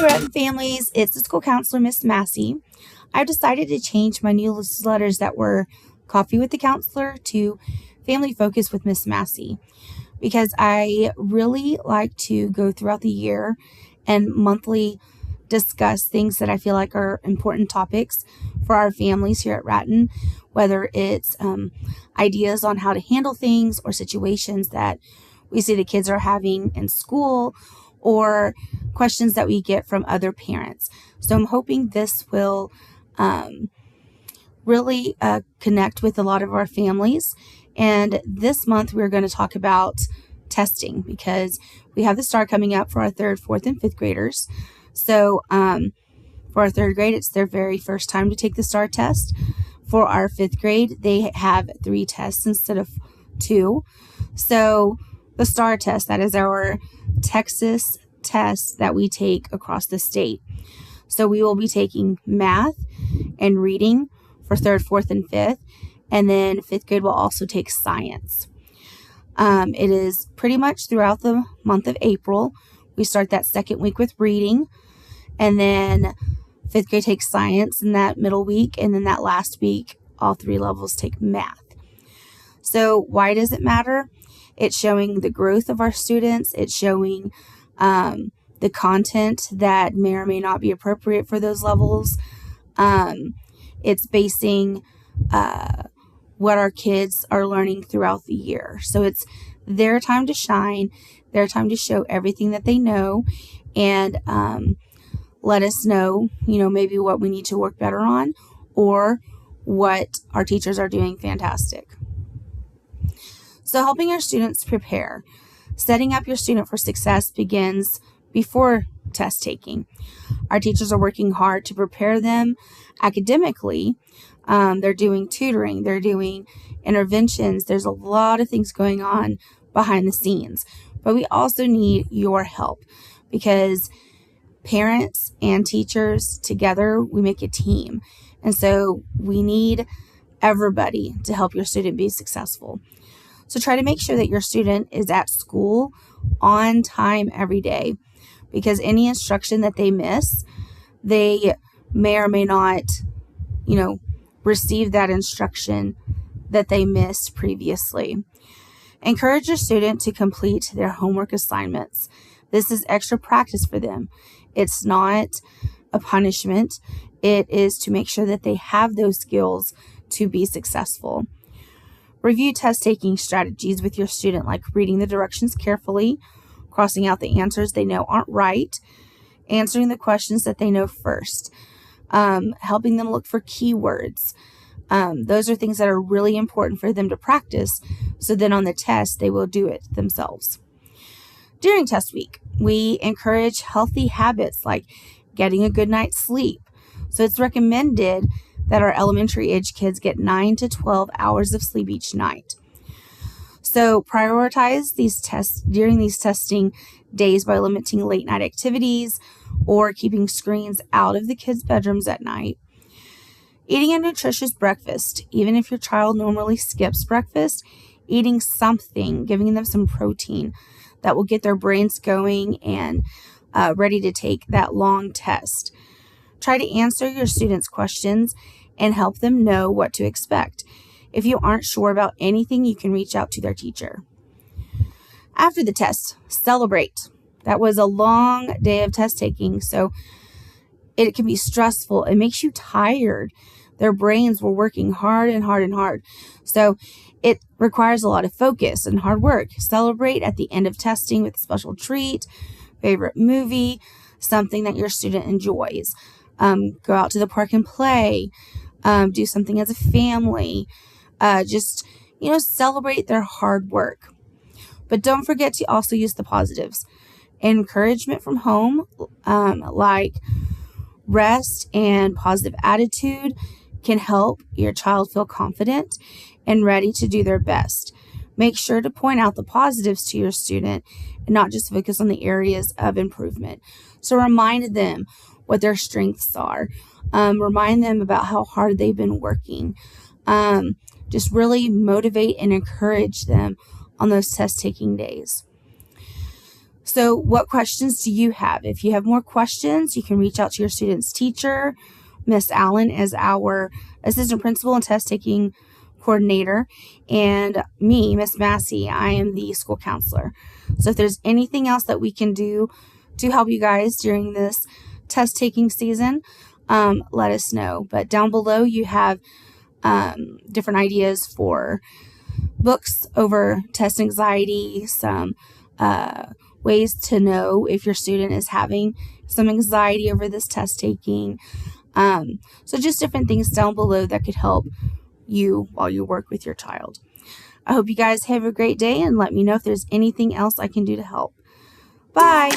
Rutton families, it's the school counselor, Miss Massey. I've decided to change my newsletters that were Coffee with the Counselor to Family Focus with Miss Massey because I really like to go throughout the year and monthly discuss things that I feel like are important topics for our families here at Rutton, whether it's ideas on how to handle things or situations that we see the kids are having in school or questions that we get from other parents. So I'm hoping this will really connect with a lot of our families. And this month we're going to talk about testing because we have the STAR coming up for our 3rd, 4th, and 5th graders. So for our 3rd grade, it's their very first time to take the STAR test. For our 5th grade, they have 3 tests instead of 2. So the STAR test, that is our Texas test that we take across the state. So we will be taking math and reading for 3rd, 4th, and 5th. And then 5th grade will also take science. It is pretty much throughout the month of April. We start that 2nd week with reading. And then 5th grade takes science in that middle week. And then that last week, all 3 levels take math. So why does it matter? It's showing the growth of our students. It's showing the content that may or may not be appropriate for those levels. It's basing what our kids are learning throughout the year. So it's their time to shine, their time to show everything that they know, and let us know, maybe what we need to work better on or what our teachers are doing fantastic. So helping our students prepare. Setting up your student for success begins before test taking. Our teachers are working hard to prepare them academically. They're doing tutoring, they're doing interventions. There's a lot of things going on behind the scenes, but we also need your help because parents and teachers together, we make a team. And so we need everybody to help your student be successful. So try to make sure that your student is at school on time every day because any instruction that they miss, they may or may not, receive that instruction that they missed previously. Encourage your student to complete their homework assignments. This is extra practice for them. It's not a punishment. It is to make sure that they have those skills to be successful. Review test-taking strategies with your student, like reading the directions carefully, crossing out the answers they know aren't right, answering the questions that they know first, helping them look for keywords. Those are things that are really important for them to practice, so then on the test, they will do it themselves. During test week, we encourage healthy habits like getting a good night's sleep. So it's recommended that our elementary age kids get 9 to 12 hours of sleep each night. So prioritize these tests during these testing days by limiting late night activities or keeping screens out of the kids' bedrooms at night. Eating a nutritious breakfast. Even if your child normally skips breakfast, eating something, giving them some protein that will get their brains going and ready to take that long test. Try to answer your students' questions and help them know what to expect. If you aren't sure about anything, you can reach out to their teacher. After the test, celebrate. That was a long day of test taking, so it can be stressful. It makes you tired. Their brains were working hard and hard and hard. So it requires a lot of focus and hard work. Celebrate at the end of testing with a special treat, favorite movie, something that your student enjoys. Go out to the park and play. Do something as a family. Just celebrate their hard work. But don't forget to also use the positives. Encouragement from home, like rest and positive attitude, can help your child feel confident and ready to do their best. Make sure to point out the positives to your student and not just focus on the areas of improvement. So remind them what their strengths are. Remind them about how hard they've been working. Just really motivate and encourage them on those test-taking days. So what questions do you have? If you have more questions, you can reach out to your student's teacher. Miss Allen is our assistant principal and test taking coordinator, and me, Miss Massey, I am the school counselor. So if there's anything else that we can do to help you guys during this test taking season, let us know. But down below you have different ideas for books over test anxiety, some ways to know if your student is having some anxiety over this test taking. So just different things down below that could help you while you work with your child. I hope you guys have a great day, and let me know if there's anything else I can do to help. Bye.